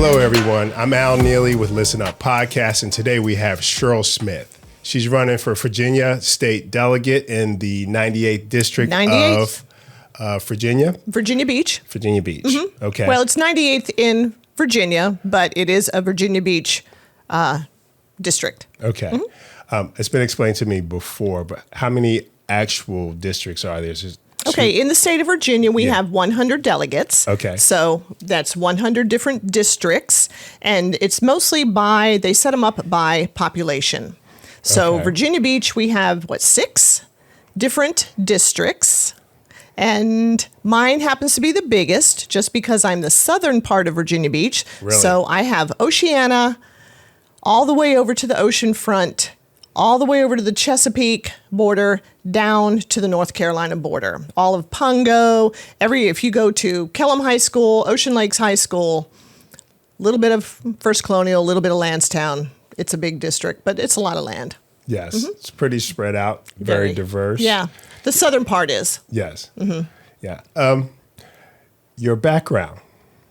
Hello, everyone. I'm Al Neely with ListenUp Podcast, and today we have Cheryl Smith. She's running for Virginia State Delegate in the 98th District of Virginia. Virginia Beach. Virginia Beach. Mm-hmm. Okay. Well, it's 98th in Virginia, but it is a Virginia Beach district. Okay. Mm-hmm. It's been explained to me before, but how many actual districts are there? Okay, in the state of Virginia, we have 100 delegates. Okay. So that's 100 different districts, and it's mostly they set them up by population. So Virginia Beach, we have, 6 different districts, and mine happens to be the biggest just because I'm the southern part of Virginia Beach. Really? So I have Oceana all the way over to the ocean front, all the way over to the Chesapeake border, down to the North Carolina border. All of Pungo, if you go to Kellam High School, Ocean Lakes High School, a little bit of First Colonial, a little bit of Lansdowne. It's a big district, but it's a lot of land. Yes, It's pretty spread out, very diverse. Yeah, the southern part is. Yes. Mm-hmm. Yeah. Your background.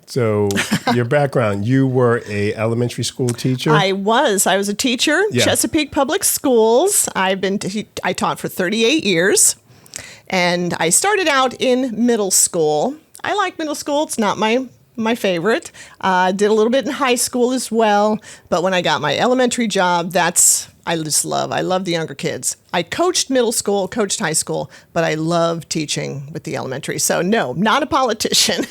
So your background, you were a elementary school teacher? I was a teacher, Chesapeake Public Schools. I taught for 38 years, and I started out in middle school. I like middle school. It's not my favorite. Did a little bit in high school as well, but when I got my elementary job, I love the younger kids. I coached middle school, coached high school, but I love teaching with the elementary. So no, not a politician.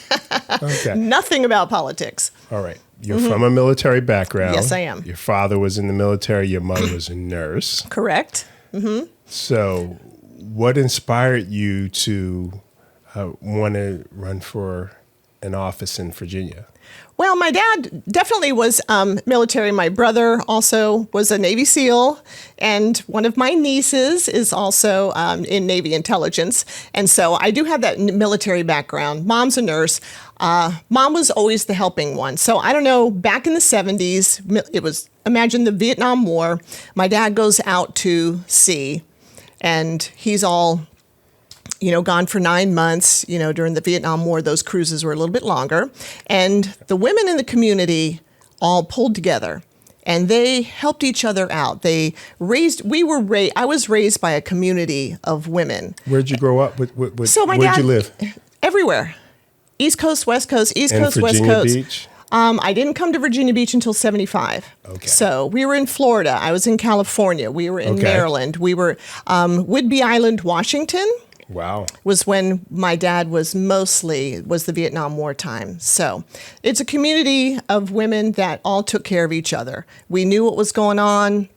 Okay. Nothing about politics. All right. You're from a military background. Yes, I am. Your father was in the military. Your mother was a nurse. Correct. Mm-hmm. So what inspired you to want to run for an office in Virginia? Well, my dad definitely was military. My brother also was a Navy SEAL, and one of my nieces is also in Navy intelligence. And so I do have that military background. Mom's a nurse. Mom was always the helping one. So I don't know, back in the 70s, imagine the Vietnam War. My dad goes out to sea, and he's all gone for 9 months. During the Vietnam War, those cruises were a little bit longer. And the women in the community all pulled together, and they helped each other out. I was raised by a community of women. Where'd you grow up? Where'd you live? Everywhere. East Coast, West Coast, East Coast, West Virginia Coast. Beach? I didn't come to Virginia Beach until 75. Okay. So we were in Florida. I was in California. We were in Maryland. We were Whidbey Island, Washington. Wow. Was when my dad was the Vietnam War time. So it's a community of women that all took care of each other. We knew what was going on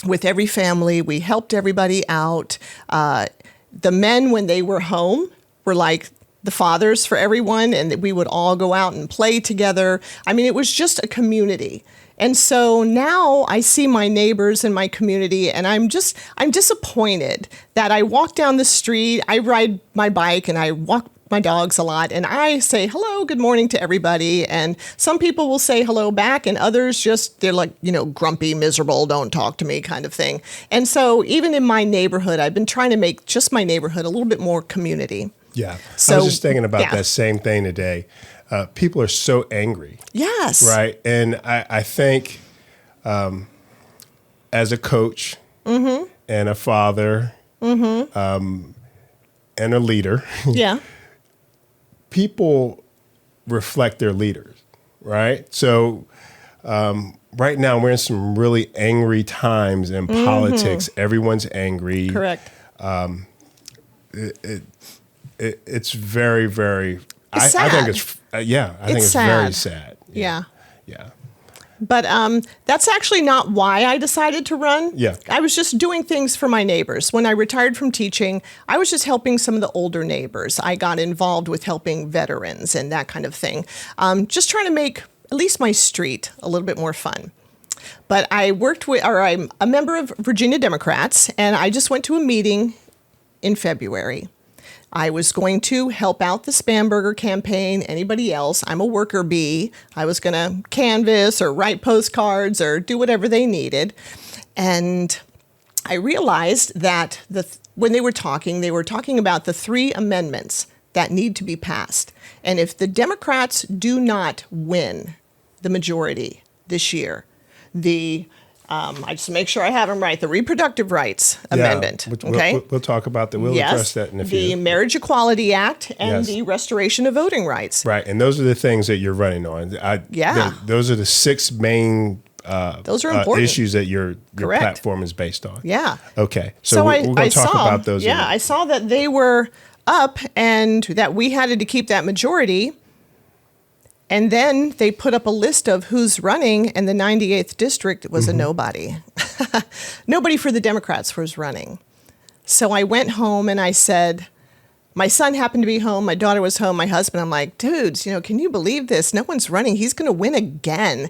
with every family. We helped everybody out. The men, when they were home, were like the fathers for everyone, and we would all go out and play together. I mean, it was just a community. And so now I see my neighbors in my community, and I'm disappointed that I walk down the street, I ride my bike, and I walk my dogs a lot, and I say hello, good morning to everybody. And some people will say hello back, and others they're like, grumpy, miserable, don't talk to me kind of thing. And so even in my neighborhood, I've been trying to make just my neighborhood a little bit more community. Yeah. So, I was just thinking about that same thing today. People are so angry. Yes. Right. And I think as a coach and a father and a leader, people reflect their leaders. Right. So right now we're in some really angry times in politics. Everyone's angry. Correct. It's very, very... It's I think sad. I think it's very sad. Yeah. Yeah. But that's actually not why I decided to run. Yeah. I was just doing things for my neighbors. When I retired from teaching, I was just helping some of the older neighbors. I got involved with helping veterans and that kind of thing. Just trying to make at least my street a little bit more fun. But I'm a member of Virginia Democrats, and I just went to a meeting in February. I was going to help out the Spamberger campaign, anybody else. I'm a worker bee. I was going to canvass or write postcards or do whatever they needed. And I realized that when they were talking about the 3 amendments that need to be passed. And if the Democrats do not win the majority this year. I just make sure I have them right. The reproductive rights amendment. Okay, we'll talk about that. We'll address that in a few. The Marriage Equality Act and the restoration of voting rights. Right, and those are the things that you're running on. Those are the 6 main those are important issues that your platform is based on. Yeah. Okay, so we're going to talk about those. Yeah, I saw that they were up and that we had to keep that majority. And then they put up a list of who's running, and the 98th district was a nobody. Nobody for the Democrats was running. So I went home and I said, my son happened to be home, my daughter was home, my husband, I'm like, dudes, can you believe this? No one's running. He's going to win again.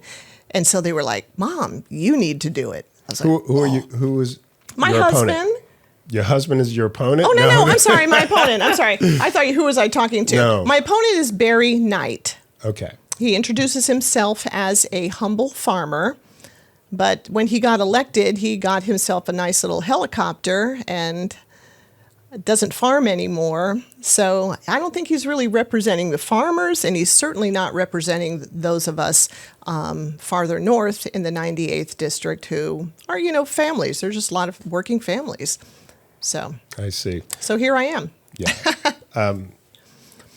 And so they were like, Mom, you need to do it. I was like, who are you? Who is my your husband? Opponent? Your husband is your opponent? Oh, no, I'm sorry, my opponent. I'm sorry. I thought, who was I talking to? No. My opponent is Barry Knight. Okay. He introduces himself as a humble farmer, but when he got elected, he got himself a nice little helicopter and doesn't farm anymore. So I don't think he's really representing the farmers, and he's certainly not representing those of us farther north in the 98th district who are, families. There's just a lot of working families. So I see. So here I am. Yeah.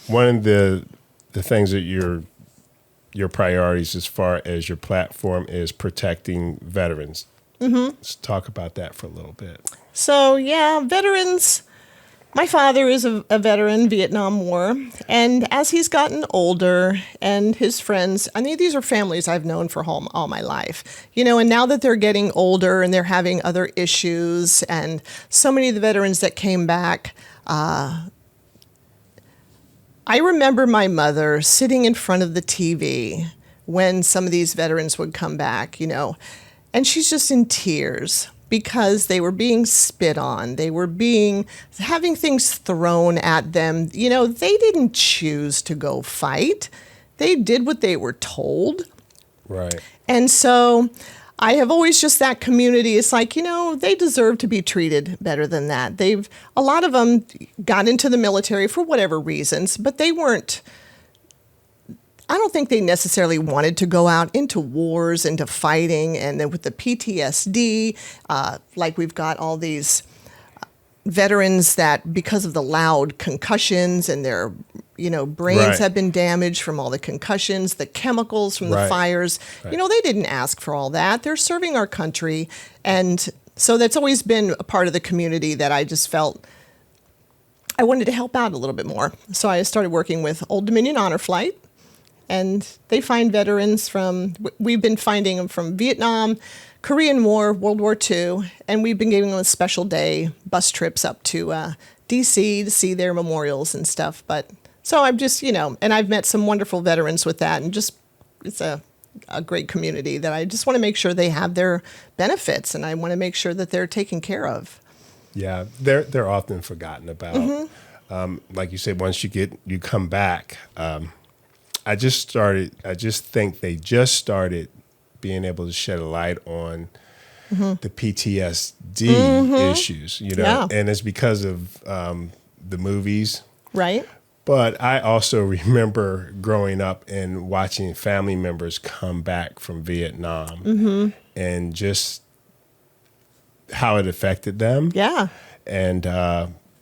One of the things that your priorities as far as your platform is protecting veterans. Let's talk about that for a little bit. So, veterans. My father is a veteran, Vietnam War, and as he's gotten older and his friends, these are families I've known for all my life, and now that they're getting older and they're having other issues, and so many of the veterans that came back, I remember my mother sitting in front of the TV when some of these veterans would come back, and she's just in tears because they were being spit on. They were having things thrown at them. They didn't choose to go fight. They did what they were told. Right. And so I have always just that community. It's like, they deserve to be treated better than that. A lot of them got into the military for whatever reasons, but they weren't, I don't think they necessarily wanted to go out into wars, into fighting. And then with the PTSD, like we've got all these veterans that because of the loud concussions and their brains have been damaged from all the concussions, the chemicals from the fires. Right. They didn't ask for all that. They're serving our country. And so that's always been a part of the community that I just felt I wanted to help out a little bit more. So I started working with Old Dominion Honor Flight. And they find veterans we've been finding them from Vietnam, Korean War, World War II, and we've been giving them a special day, bus trips up to D.C. to see their memorials and stuff. But so I'm just, and I've met some wonderful veterans with that, and just it's a great community that I just want to make sure they have their benefits, and I want to make sure that they're taken care of. Yeah, they're often forgotten about. Like you said, once you come back. I just think they just started being able to shed a light on the PTSD issues, and it's because of the movies. Right. But I also remember growing up and watching family members come back from Vietnam and just how it affected them. Yeah. And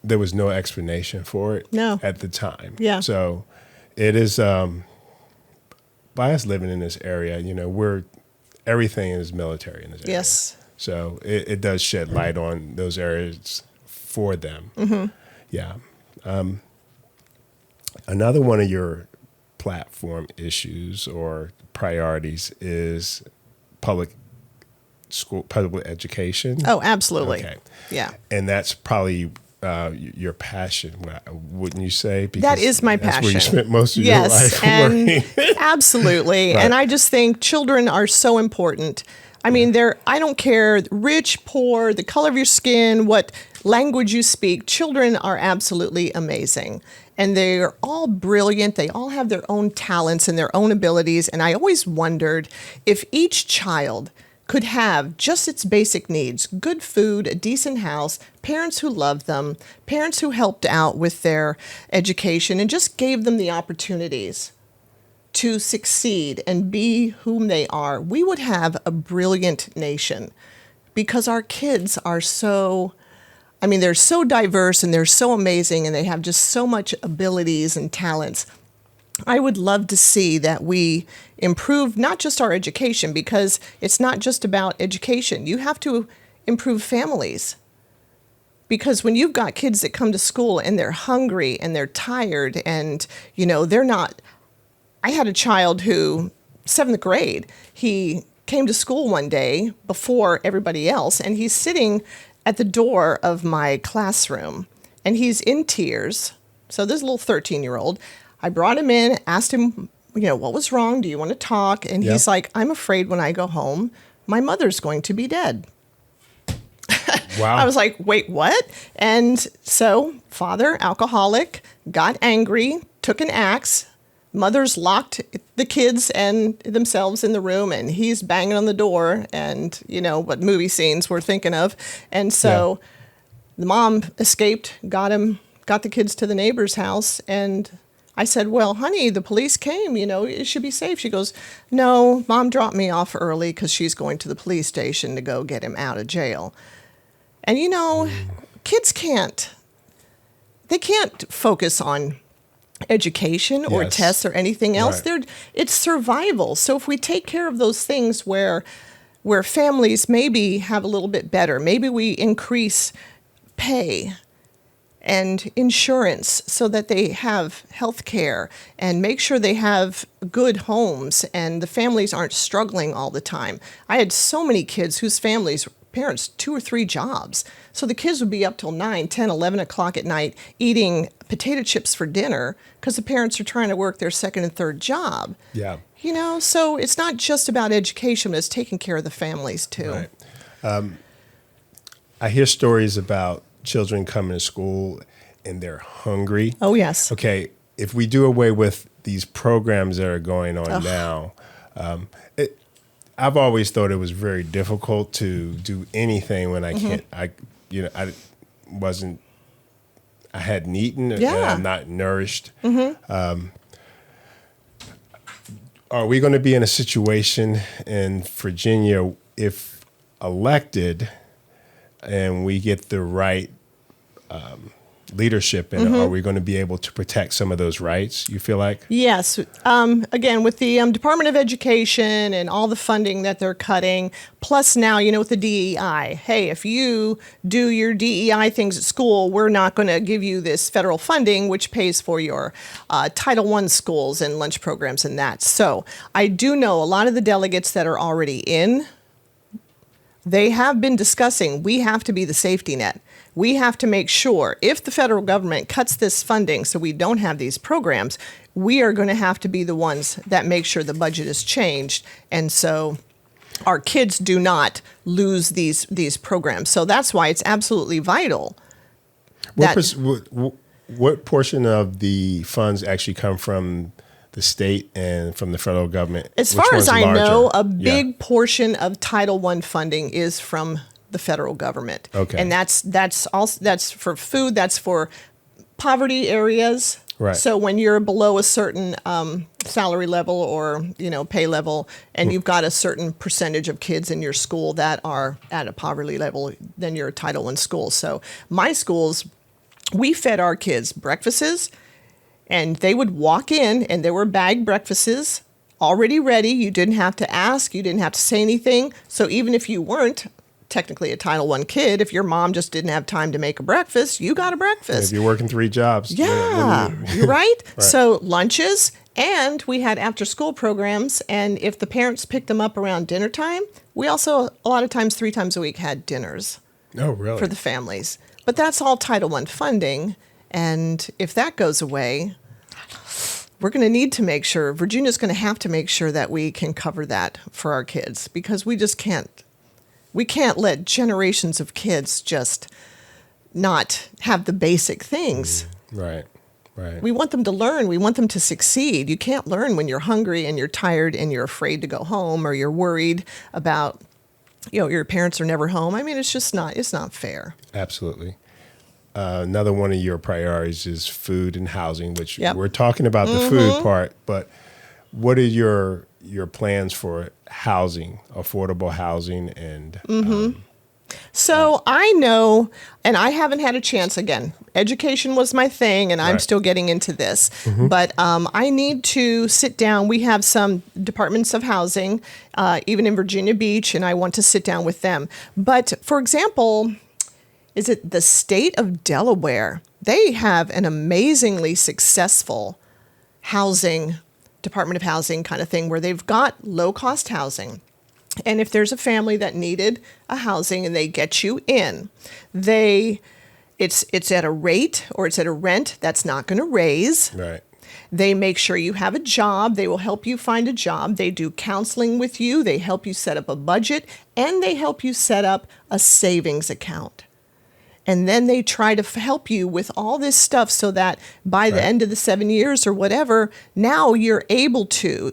there was no explanation for it at the time. Yeah. So it is... by us living in this area, everything is military in this area. Yes. So it does shed light on those areas for them. Yeah. Another one of your platform issues or priorities is public education. Oh, absolutely. Okay. Yeah. And that's probably your passion, wouldn't you say? Because that is my passion. That's where you spent most of your life working. Absolutely. Right. And I just think children are so important. I mean, I don't care, rich, poor, the color of your skin, what language you speak, children are absolutely amazing. And they're all brilliant. They all have their own talents and their own abilities. And I always wondered if each child could have just its basic needs, good food, a decent house, parents who loved them, parents who helped out with their education and just gave them the opportunities. to succeed and be whom they are, we would have a brilliant nation, because our kids are they're so diverse and they're so amazing and they have just so much abilities and talents. I would love to see that we improve not just our education, because it's not just about education. You have to improve families. Because when you've got kids that come to school and they're hungry and they're tired and, they're not. I had a child who, 7th grade, he came to school one day before everybody else, and he's sitting at the door of my classroom and he's in tears. So this little 13-year-old, I brought him in, asked him, what was wrong? Do you want to talk? And he's like, I'm afraid when I go home, my mother's going to be dead. Wow. I was like, wait, what? And so father, alcoholic, got angry, took an axe. Mother's locked the kids and themselves in the room, and he's banging on the door, and what movie scenes we're thinking of. And so the mom escaped, got the kids to the neighbor's house, and I said, well, honey, the police came, it should be safe. She goes, no, mom dropped me off early because she's going to the police station to go get him out of jail. And, kids can't focus on education or tests or anything else. Right. It's survival. So if we take care of those things where families maybe have a little bit better, maybe we increase pay and insurance so that they have health care and make sure they have good homes and the families aren't struggling all the time. I had so many kids whose parents 2 or 3 jobs. So the kids would be up till 9, 10, 11 o'clock at night eating potato chips for dinner because the parents are trying to work their 2nd and 3rd job. Yeah. So it's not just about education, but it's taking care of the families too. Right. I hear stories about children coming to school and they're hungry. Oh, yes. Okay, if we do away with these programs that are going on now, I've always thought it was very difficult to do anything when I can't. I hadn't eaten and I'm not nourished. Are we going to be in a situation in Virginia, if elected and we get the right leadership in it, are we going to be able to protect some of those rights, you feel like? Yes. Again, with the Department of Education and all the funding that they're cutting, plus now, with the DEI, hey, if you do your DEI things at school, we're not going to give you this federal funding, which pays for your Title I schools and lunch programs and that. So I do know a lot of the delegates that are already in, they have been discussing, we have to be the safety net. We have to make sure if the federal government cuts this funding so we don't have these programs, we are going to have to be the ones that make sure the budget is changed. And so our kids do not lose these programs. So that's why it's absolutely vital. What portion of the funds actually come from the state and from the federal government? As far as I know, a big portion of Title I funding is from the federal government. Okay. And that's for food, that's for poverty areas. Right. So when you're below a certain salary level or pay level, and you've got a certain percentage of kids in your school that are at a poverty level, then you're a Title I school. So my schools, we fed our kids breakfasts, and they would walk in, and there were bagged breakfasts already ready. You didn't have to ask. You didn't have to say anything. So even if you weren't technically a Title I kid, if your mom just didn't have time to make a breakfast, you got a breakfast. If you're working 3 jobs. Yeah, you're right? So lunches, and we had after school programs, and if the parents picked them up around dinner time, we also, a lot of times, 3 times a week had dinners. Oh, really? For the families. But that's all Title I funding, and if that goes away, we're going to need to make sure, Virginia's going to have to make sure that we can cover that for our kids, because we just can't. We can't let generations of kids just not have the basic things. Right. We want them to learn. We want them to succeed. You can't learn when you're hungry and you're tired and you're afraid to go home, or you're worried about, your parents are never home. I mean, it's not fair. Absolutely. Another one of your priorities is food and housing, which we're talking about the food part, but what are your plans for housing, affordable housing, and So I know, and I haven't had a chance again. Education was my thing, and I'm still getting into this. But I need to sit down. We have some departments of housing, even in Virginia Beach, and I want to sit down with them. But for example, is it the state of Delaware? They have an amazingly successful Department of Housing kind of thing where they've got low-cost housing. And if there's a family that needed a housing and they get you in, it's at a rate or it's at a rent that's not going to raise. Right. They make sure you have a job. They will help you find a job. They do counseling with you. They help you set up a budget, and they help you set up a savings account. And then they try to help you with all this stuff so that by the end of the 7 years or whatever, now you're able to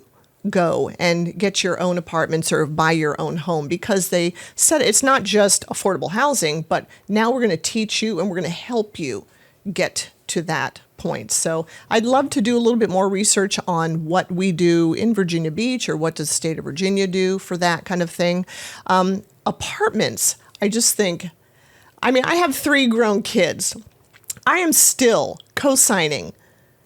go and get your own apartments or buy your own home, because they said it's not just affordable housing, but now we're going to teach you and we're going to help you get to that point. So I'd love to do a little bit more research on what we do in Virginia Beach, or what does the state of Virginia do for that kind of thing. Apartments, I just think, I mean, I have 3 grown kids. I am still co-signing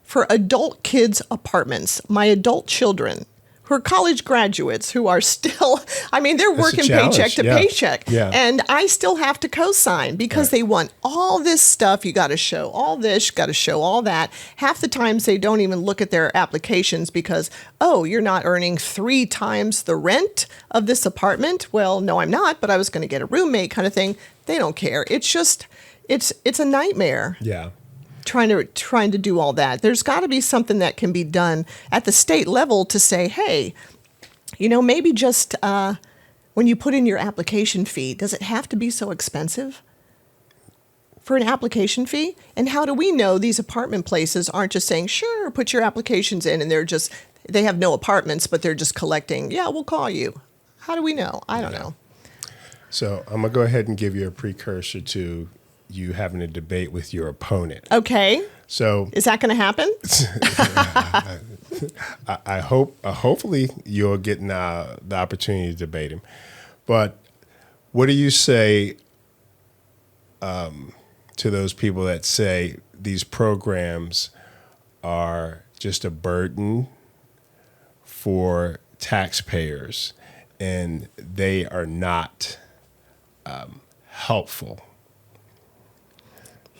for adult kids' apartments, my adult children, who are college graduates, who are still, I mean, they're working paycheck to paycheck. Yeah. And I still have to co-sign because they want all this stuff. You got to show all this, you got to show all that. Half the times they don't even look at their applications because, oh, you're not earning 3 times the rent of this apartment. Well, no, I'm not, but I was going to get a roommate kind of thing. They don't care. It's just, it's a nightmare. Yeah. Trying to do all that. There's got to be something that can be done at the state level to say, hey, maybe just when you put in your application fee, does it have to be so expensive for an application fee? And how do we know these apartment places aren't just saying, sure, put your applications in, and they have no apartments, but they're just collecting, yeah, we'll call you. How do we know? I don't know. So I'm going to go ahead and give you a precursor to you having a debate with your opponent. Okay. So is that going to happen? I hope, hopefully you'll get the opportunity to debate him. But what do you say to those people that say these programs are just a burden for taxpayers and they are not helpful?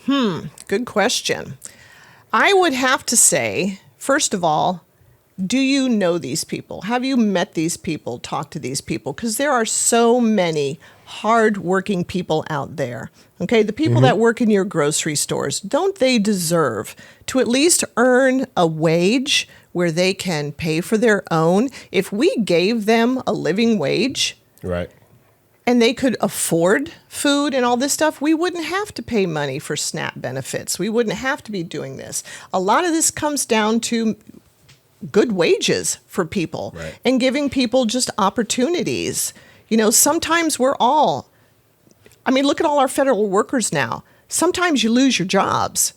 Good question. I would have to say, first of all, do you know these people? Have you met these people, talked to these people? Because there are so many hardworking people out there. Okay, the people that work in your grocery stores, don't they deserve to at least earn a wage where they can pay for their own? If we gave them a living wage, right, and they could afford food and all this stuff, we wouldn't have to pay money for SNAP benefits. We wouldn't have to be doing this. A lot of this comes down to good wages for people and giving people just opportunities. Sometimes look at all our federal workers now. Sometimes you lose your jobs.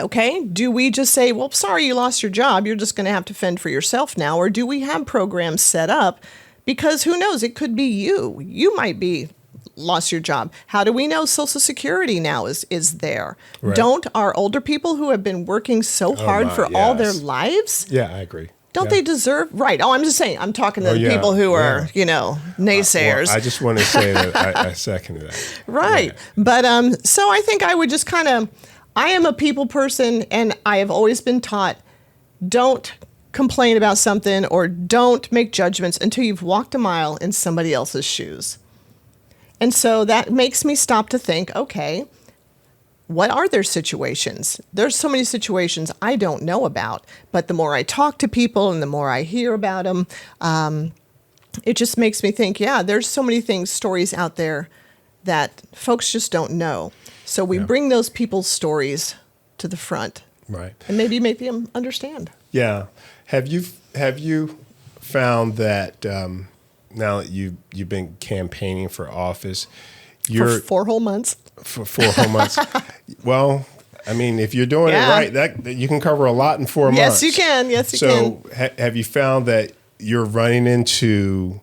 Okay, do we just say, well, sorry you lost your job, you're just going to have to fend for yourself now? Or do we have programs set up? Because who knows, it could be you. You might be lost your job. How do we know Social Security now is there? Right. Don't our older people who have been working so hard for all their lives? Yeah, I agree. Don't they deserve? Right. Oh, I'm just saying, I'm talking to the people who are, naysayers. I just want to say that I second that. Right. Yeah. But so I think I would just I am a people person, and I have always been taught, don't complain about something or don't make judgments until you've walked a mile in somebody else's shoes. And so that makes me stop to think, okay, what are their situations? There's so many situations I don't know about, but the more I talk to people and the more I hear about them, it just makes me think, yeah, there's so many stories out there that folks just don't know. So we bring those people's stories to the front. Right. And maybe make them understand. Yeah. Have you found that now that you've been campaigning for office, for 4 whole months? For 4 whole months. Well, I mean, if you're doing it right, that you can cover a lot in 4 months. Yes, you can. Yes, you can. So have you found that you're running into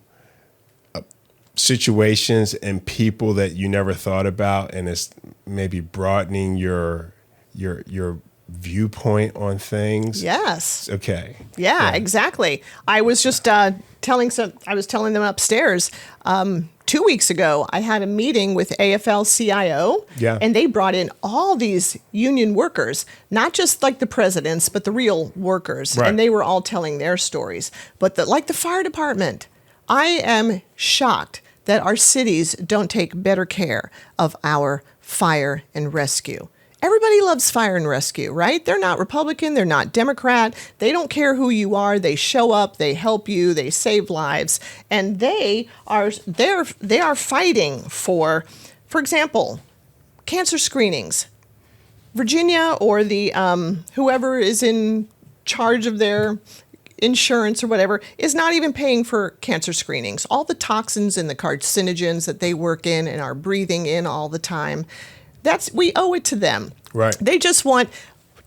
situations and people that you never thought about, and it's maybe broadening your viewpoint on things? Yes. Okay. Yeah, exactly. I was just telling them upstairs 2 weeks ago. I had a meeting with AFL-CIO, and they brought in all these union workers, not just like the presidents, but the real workers, and they were all telling their stories. But like the fire department, I am shocked that our cities don't take better care of our fire and rescue. Everybody loves fire and rescue, right? They're not Republican. They're not Democrat. They don't care who you are. They show up. They help you. They save lives. And they are fighting for example, cancer screenings. Virginia or the whoever is in charge of their insurance or whatever is not even paying for cancer screenings. All the toxins and the carcinogens that they work in and are breathing in all the time. We owe it to them. Right. They just want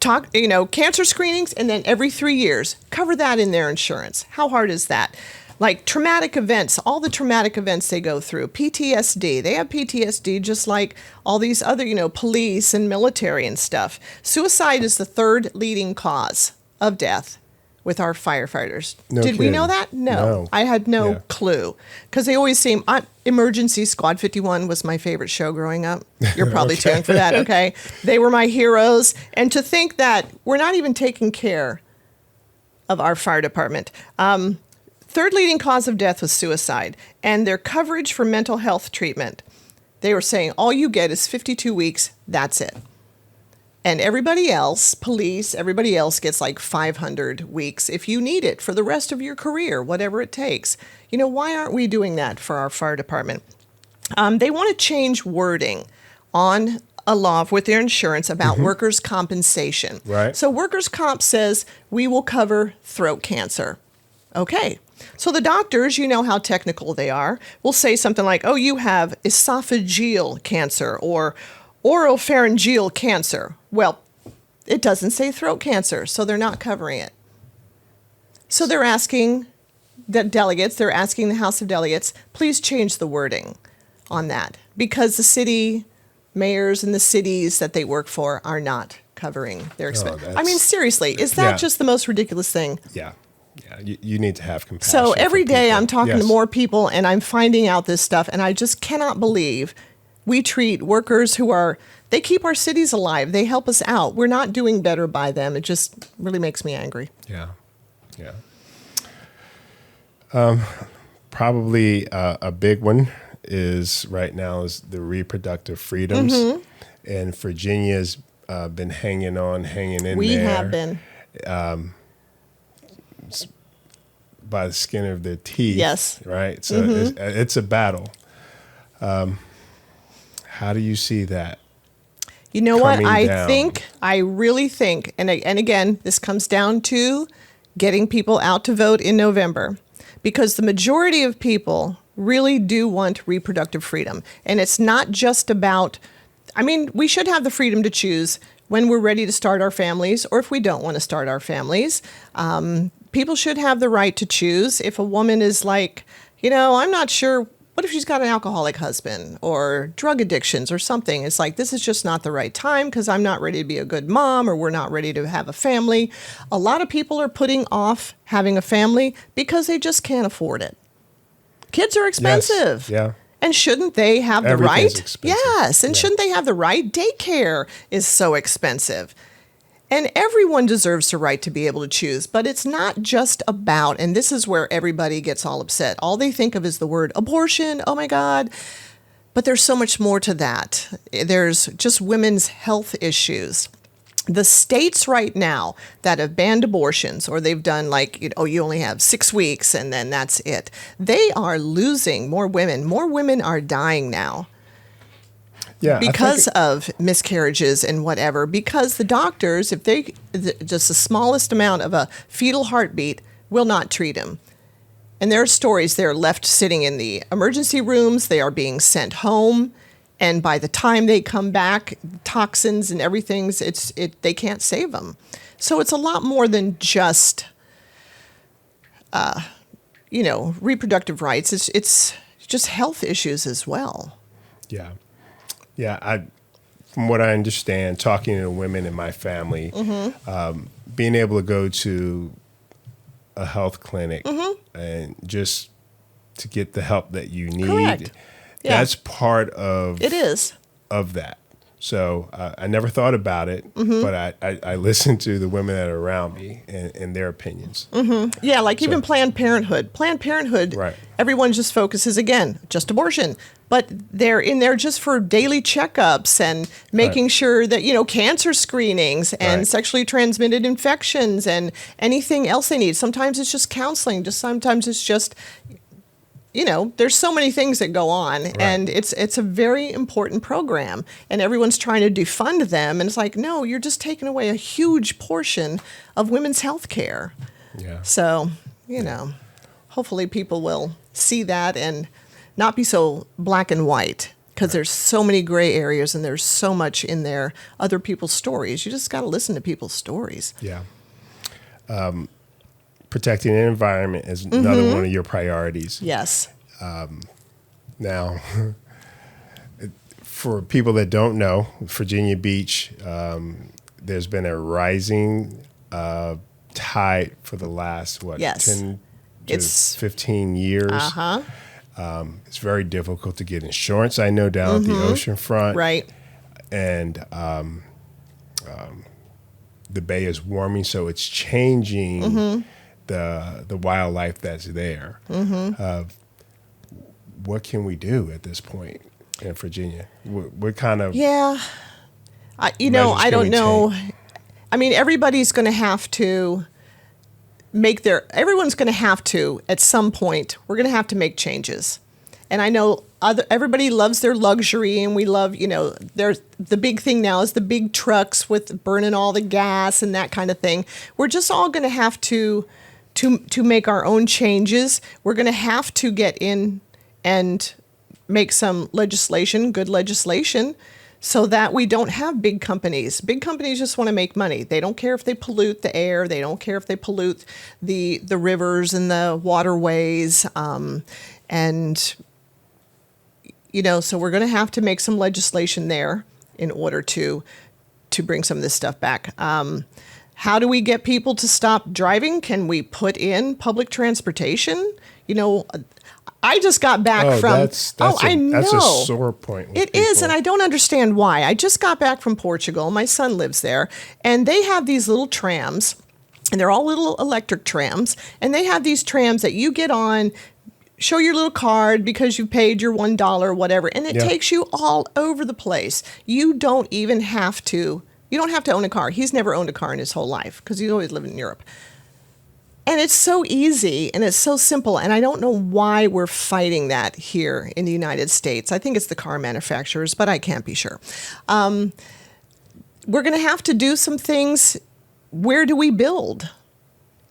cancer screenings, and then every 3 years, cover that in their insurance. How hard is that? Like traumatic events, all the traumatic events they go through, PTSD. They have PTSD just like all these other, police and military and stuff. Suicide is the third leading cause of death with our firefighters. Did we know that? No. I had no clue. Because they always seem... Emergency Squad 51 was my favorite show growing up. You're probably too young for that, okay? They were my heroes. And to think that we're not even taking care of our fire department. Third leading cause of death was suicide. And their coverage for mental health treatment, they were saying, all you get is 52 weeks, that's it. And everybody else, police, everybody else gets like 500 weeks if you need it for the rest of your career, whatever it takes. Why aren't we doing that for our fire department? They want to change wording on a law with their insurance about workers' compensation. Right. So workers' comp says we will cover throat cancer. Okay. So the doctors, you know how technical they are, will say something like, oh, you have esophageal cancer or oropharyngeal cancer. Well, it doesn't say throat cancer, so they're not covering it. So they're asking they're asking the House of Delegates, please change the wording on that, because the city mayors and the cities that they work for are not covering their expenses. I mean, seriously, is that just the most ridiculous thing? Yeah. Yeah, you need to have compassion. So every day I'm talking to more people, and I'm finding out this stuff, and I just cannot believe we treat workers they keep our cities alive. They help us out. We're not doing better by them. It just really makes me angry. Yeah. Probably a big one is the reproductive freedoms. And Virginia's been hanging in there. We have been. By the skin of their teeth. Yes. Right? So it's a battle. How do you see that? You know what? I really think, and again, this comes down to getting people out to vote in November, because the majority of people really do want reproductive freedom. And it's not just about, we should have the freedom to choose when we're ready to start our families, or if we don't want to start our families. People should have the right to choose. If a woman is like, I'm not sure, what if she's got an alcoholic husband or drug addictions or something? It's like, this is just not the right time because I'm not ready to be a good mom, or we're not ready to have a family. A lot of people are putting off having a family because they just can't afford it. Kids are expensive. Yes. Yeah. And shouldn't they have the right? Expensive. Yes. And shouldn't they have the right? Daycare is so expensive. And everyone deserves the right to be able to choose, but it's not just about, and this is where everybody gets all upset. All they think of is the word abortion. Oh my God. But there's so much more to that. There's just women's health issues. The states right now that have banned abortions, or they've done like, you only have 6 weeks and then that's it. They are losing more women. More women are dying now. Yeah, because of miscarriages and whatever, because the doctors, if they just the smallest amount of a fetal heartbeat, will not treat them. And there are stories, they're left sitting in the emergency rooms, they are being sent home. And by the time they come back, toxins and everything's they can't save them. So it's a lot more than just reproductive rights. It's just health issues as well. Yeah. From what I understand, talking to women in my family, being able to go to a health clinic and just to get the help that you need. Correct. Yeah. That's part of it is of that. So I never thought about it, but I listen to the women that are around me and their opinions. Yeah, like even Planned Parenthood. Planned Parenthood, right. Everyone just focuses, again, just abortion. But they're in there just for daily checkups and making sure that, cancer screenings and sexually transmitted infections and anything else they need. Sometimes it's just counseling. Sometimes it's just, there's so many things that go on. Right. And it's a very important program. And everyone's trying to defund them. And it's like, no, you're just taking away a huge portion of women's health care. Yeah. So, hopefully people will see that and not be so black and white, because there's so many gray areas and there's so much in there, other people's stories. You just got to listen to people's stories. Yeah. Protecting the environment is another one of your priorities. Yes. Now, for people that don't know, Virginia Beach, there's been a rising tide for the last, 10 to 15 years. Uh-huh. It's very difficult to get insurance, I know, down at the ocean front. Right. And the bay is warming, so it's changing the wildlife that's there. What can we do at this point in Virginia? What kind of I don't know. I mean, everybody's going to have to everyone's going to have to, at some point, we're going to have to make changes. And I know everybody loves their luxury, and we love, there's the big thing now is the big trucks with burning all the gas and that kind of thing. We're just all going to have to make our own changes. We're going to have to get in and make some legislation, good legislation, so that we don't have big companies. Big companies just want to make money. They don't care if they pollute the air. They don't care if they pollute the rivers and the waterways. So we're going to have to make some legislation there in order to bring some of this stuff back. How do we get people to stop driving? Can we put in public transportation? I just got back from. I know. That's a sore point. It is, and I don't understand why. I just got back from Portugal. My son lives there, and they have these little trams, and they're all little electric trams, and they have these trams that you get on, show your little card because you paid your $1, whatever, and it takes you all over the place. You don't have to own a car. He's never owned a car in his whole life because he's always lived in Europe. And it's so easy and it's so simple. And I don't know why we're fighting that here in the United States. I think it's the car manufacturers, but I can't be sure. We're going to have to do some things. Where do we build?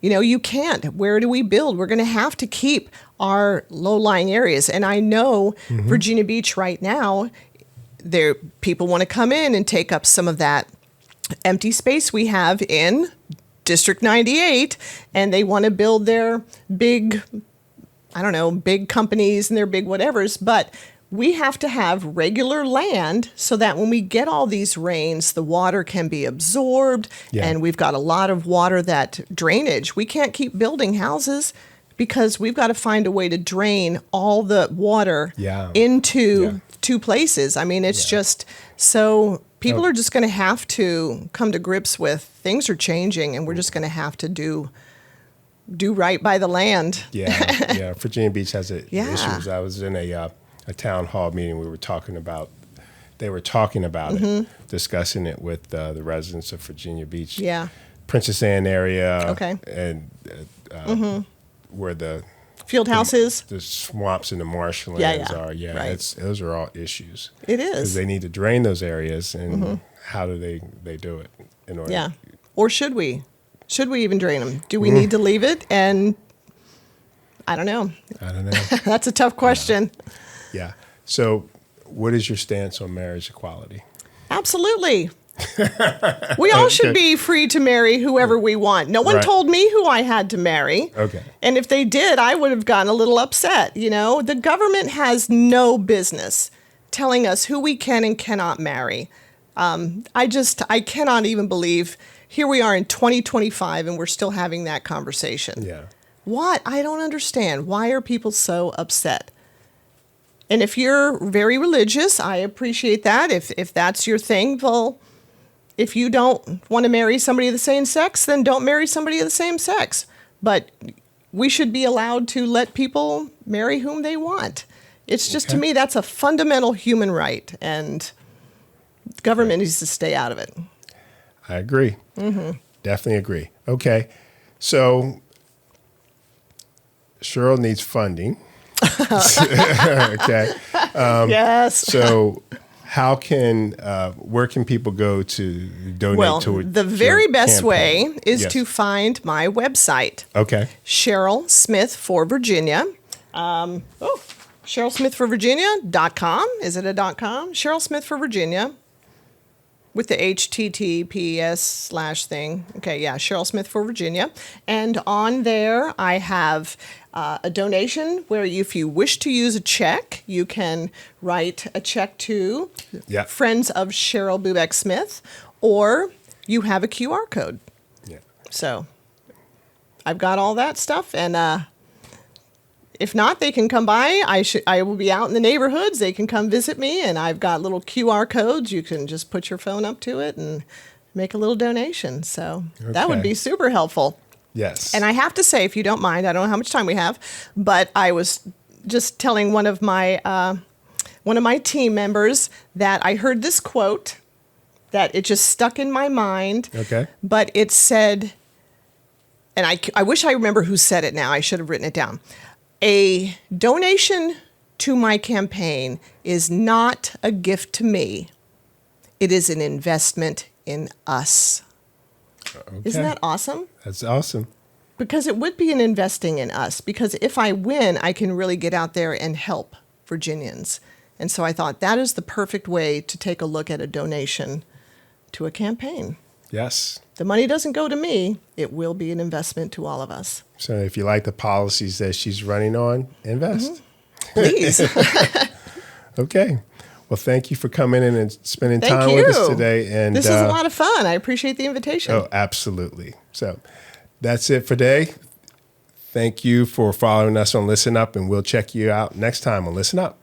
You can't. Where do we build? We're going to have to keep our low-lying areas. And I know Virginia Beach right now, people want to come in and take up some of that empty space we have in District 98, and they want to build their big companies and their big whatevers, but we have to have regular land so that when we get all these rains, the water can be absorbed, and we've got a lot of water drainage. We can't keep building houses because we've got to find a way to drain all the water into two places. I mean, it's just so... People are just going to have to come to grips with things are changing, and we're just going to have to do right by the land. Yeah. Virginia Beach has issues. I was in a town hall meeting. They were talking about it, discussing it with the residents of Virginia Beach. Yeah. Princess Anne area. Okay. And where the field houses, the swamps and the marshlands are. Yeah, right. Those are all issues. It is because they need to drain those areas, and how do they do it in order? Yeah, or should we? Should we even drain them? Do we need to leave it? And I don't know. I don't know. That's a tough question. Yeah. So what is your stance on marriage equality? Absolutely. We all should be free to marry whoever we want. No one told me who I had to marry. Okay. And if they did, I would have gotten a little upset. You know, the government has no business telling us who we can and cannot marry. I cannot even believe here we are in 2025 and we're still having that conversation. Yeah. What? I don't understand. Why are people so upset? And if you're very religious, I appreciate that. If that's your thing, well, if you don't want to marry somebody of the same sex, then don't marry somebody of the same sex. But we should be allowed to let people marry whom they want. It's just, to me, that's a fundamental human right, and government needs to stay out of it. I agree. Mm-hmm. Definitely agree. Okay. So Cheryl needs funding. Okay. Yes. So where can people go to donate to it? The very best way is to find my website. Okay. Cheryl Smith for Virginia. CherylSmithForVirginia.com. Is it a .com? Cheryl Smith for Virginia. With the HTTPS / thing. Okay, yeah, Cheryl Smith for Virginia. And on there, I have a donation where if you wish to use a check, you can write a check to Friends of Cheryl Bubeck Smith, or you have a QR code. Yeah. So I've got all that stuff, and if not, they can come by. I will be out in the neighborhoods. They can come visit me, and I've got little QR codes. You can just put your phone up to it and make a little donation. So that would be super helpful. Yes. And I have to say, if you don't mind, I don't know how much time we have, but I was just telling one of my team members that I heard this quote that it just stuck in my mind. Okay. But it said, and I wish I remember who said it now. I should have written it down. A donation to my campaign is not a gift to me. It is an investment in us. Okay. Isn't that awesome? That's awesome. Because it would be an investing in us. Because if I win, I can really get out there and help Virginians. And so I thought that is the perfect way to take a look at a donation to a campaign. Yes. The money doesn't go to me. It will be an investment to all of us. So if you like the policies that she's running on, invest. Mm-hmm. Please. Okay. Well, thank you for coming in and spending time with us today. And this is a lot of fun. I appreciate the invitation. Oh, absolutely. So that's it for today. Thank you for following us on Listen Up, and we'll check you out next time on Listen Up.